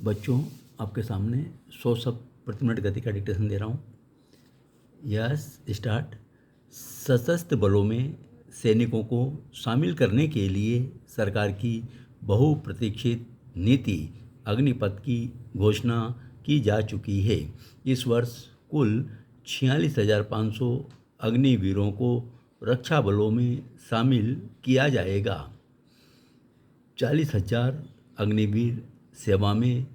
बच्चों, आपके सामने 100 शब्द प्रति मिनट गति का डिक्टेशन दे रहा हूँ। Yes, start. सशस्त्र बलों में सैनिकों को शामिल करने के लिए सरकार की बहुप्रतीक्षित नीति अग्निपथ की घोषणा की जा चुकी है। इस वर्ष कुल 46,500 अग्निवीरों को रक्षा बलों में शामिल किया जाएगा। 40,000 अग्निवीर सेवा में,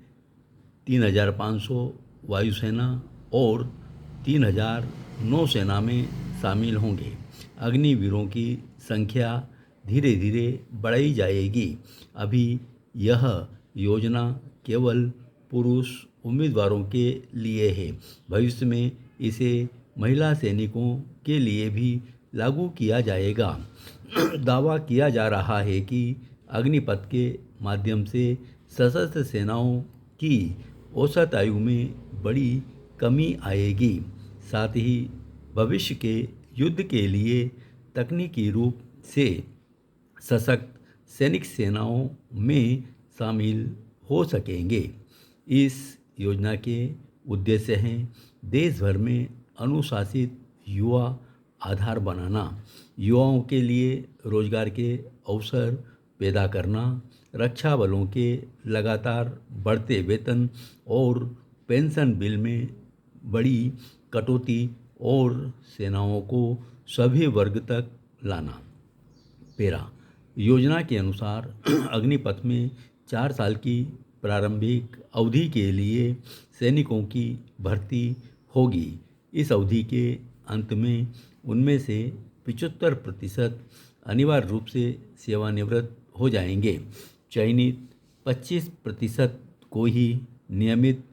3,500 वायुसेना और 3,000 नौसेना में शामिल होंगे। अग्निवीरों की संख्या धीरे धीरे बढ़ाई जाएगी। अभी यह योजना केवल पुरुष उम्मीदवारों के लिए है। भविष्य में इसे महिला सैनिकों के लिए भी लागू किया जाएगा। दावा किया जा रहा है कि अग्निपथ के माध्यम से सशस्त्र सेनाओं की औसत आयु में बड़ी कमी आएगी। साथ ही भविष्य के युद्ध के लिए तकनीकी रूप से सशक्त सैनिक सेनाओं में शामिल हो सकेंगे। इस योजना के उद्देश्य हैं देश भर में अनुशासित युवा आधार बनाना, युवाओं के लिए रोजगार के अवसर पैदा करना, रक्षा बलों के लगातार बढ़ते वेतन और पेंशन बिल में बड़ी कटौती और सेनाओं को सभी वर्ग तक लाना। पेरा योजना के अनुसार अग्निपथ में 4 साल की प्रारंभिक अवधि के लिए सैनिकों की भर्ती होगी। इस अवधि के अंत में उनमें से 75% अनिवार्य रूप से सेवानिवृत्त हो जाएंगे। चयनित 25% को ही नियमित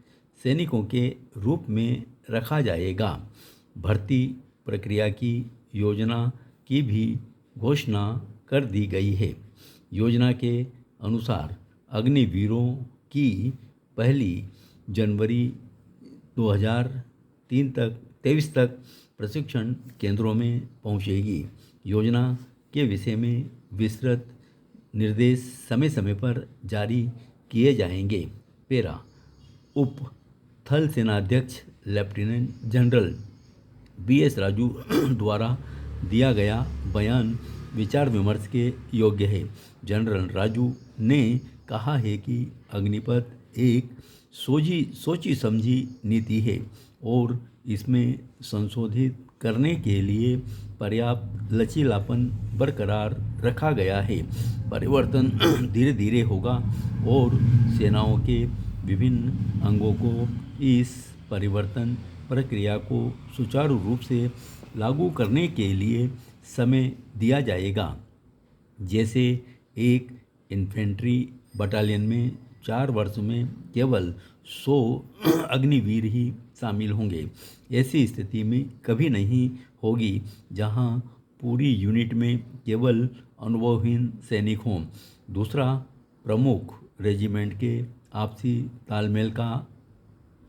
सैनिकों के रूप में रखा जाएगा। भर्ती प्रक्रिया की योजना की भी घोषणा कर दी गई है। योजना के अनुसार अग्निवीरों की 1 जनवरी 2023 तक प्रशिक्षण केंद्रों में पहुंचेगी। योजना के विषय में विस्तृत निर्देश समय समय पर जारी किए जाएंगे। पेरा उप थल सेनाध्यक्ष लेफ्टिनेंट जनरल BS राजू द्वारा दिया गया बयान विचार विमर्श के योग्य है। जनरल राजू ने कहा है कि अग्निपथ एक सोची समझी नीति है और इसमें संशोधित करने के लिए पर्याप्त लचीलापन बरकरार रखा गया है। परिवर्तन धीरे धीरे होगा और सेनाओं के विभिन्न अंगों को इस परिवर्तन प्रक्रिया को सुचारू रूप से लागू करने के लिए समय दिया जाएगा। जैसे एक इन्फेंट्री बटालियन में 4 वर्ष में केवल 100 अग्निवीर ही शामिल होंगे। ऐसी स्थिति में कभी नहीं होगी जहां पूरी यूनिट में केवल अनुभवहीन सैनिक हों। दूसरा प्रमुख रेजिमेंट के आपसी तालमेल का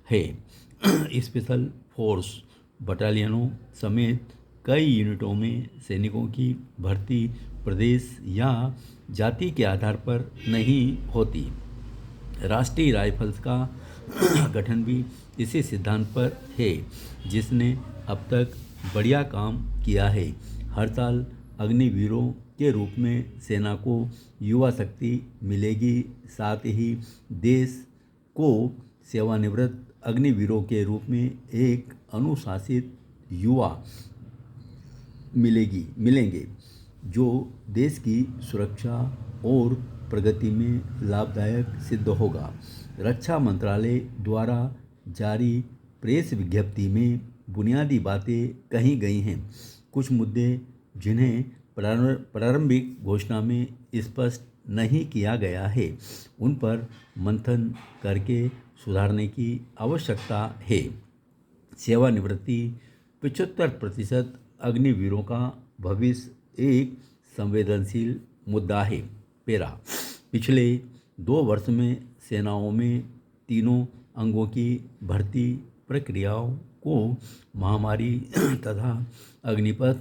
है। स्पेशल फोर्स बटालियनों समेत कई यूनिटों में सैनिकों की भर्ती प्रदेश या जाति के आधार पर नहीं होती। राष्ट्रीय राइफल्स का गठन भी इसी सिद्धांत पर है, जिसने अब तक बढ़िया काम किया है। हर साल अग्निवीरों के रूप में सेना को युवा शक्ति मिलेगी। साथ ही देश को सेवानिवृत्त अग्निवीरों के रूप में एक अनुशासित युवा मिलेंगे जो देश की सुरक्षा और प्रगति में लाभदायक सिद्ध होगा। रक्षा मंत्रालय द्वारा जारी प्रेस विज्ञप्ति में बुनियादी बातें कही गई हैं। कुछ मुद्दे जिन्हें प्रारंभिक घोषणा में स्पष्ट नहीं किया गया है, उन पर मंथन करके सुधारने की आवश्यकता है। सेवानिवृत्ति 75% अग्निवीरों का भविष्य एक संवेदनशील मुद्दा है। पेरा पिछले 2 वर्ष में सेनाओं में तीनों अंगों की भर्ती प्रक्रियाओं को महामारी तथा अग्निपथ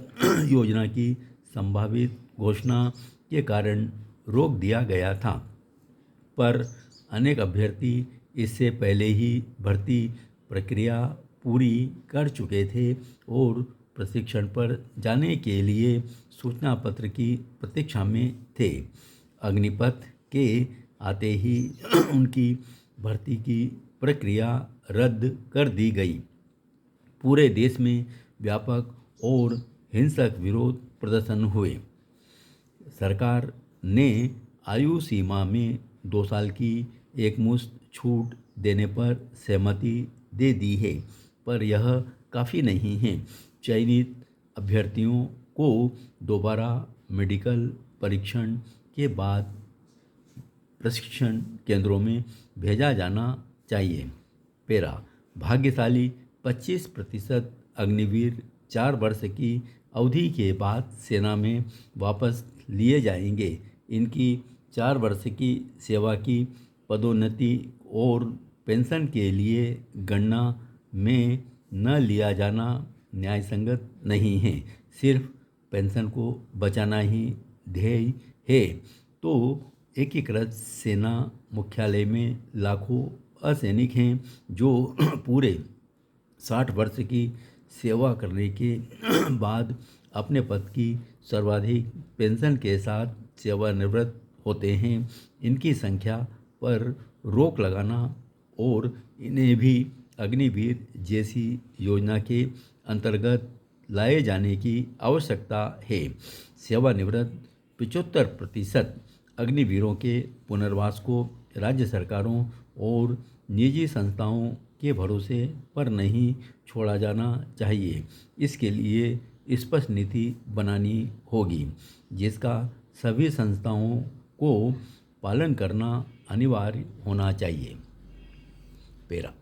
योजना की संभावित घोषणा के कारण रोक दिया गया था, पर अनेक अभ्यर्थी इससे पहले ही भर्ती प्रक्रिया पूरी कर चुके थे और प्रशिक्षण पर जाने के लिए सूचना पत्र की प्रतीक्षा में थे। अग्निपथ के आते ही उनकी भर्ती की प्रक्रिया रद्द कर दी गई। पूरे देश में व्यापक और हिंसक विरोध प्रदर्शन हुए। सरकार ने आयु सीमा में 2 साल की एकमुश्त छूट देने पर सहमति दे दी है, पर यह काफ़ी नहीं है। चयनित अभ्यर्थियों को दोबारा मेडिकल परीक्षण के बाद प्रशिक्षण केंद्रों में भेजा जाना चाहिए। पेरा भाग्यशाली 25% अग्निवीर 4 वर्ष की अवधि के बाद सेना में वापस लिए जाएंगे। इनकी 4 वर्ष की सेवा की पदोन्नति और पेंशन के लिए गणना में न लिया जाना न्यायसंगत नहीं है। सिर्फ पेंशन को बचाना ही ध्येय है तो एकीकृत सेना मुख्यालय में लाखों असैनिक हैं जो पूरे 60 वर्ष की सेवा करने के बाद अपने पद की सर्वाधिक पेंशन के साथ सेवानिवृत्त होते हैं। इनकी संख्या पर रोक लगाना और इन्हें भी अग्निवीर जैसी योजना के अंतर्गत लाए जाने की आवश्यकता है। सेवानिवृत्त 75% अग्निवीरों के पुनर्वास को राज्य सरकारों और निजी संस्थाओं के भरोसे पर नहीं छोड़ा जाना चाहिए। इसके लिए स्पष्ट नीति बनानी होगी जिसका सभी संस्थाओं को पालन करना अनिवार्य होना चाहिए। पेरा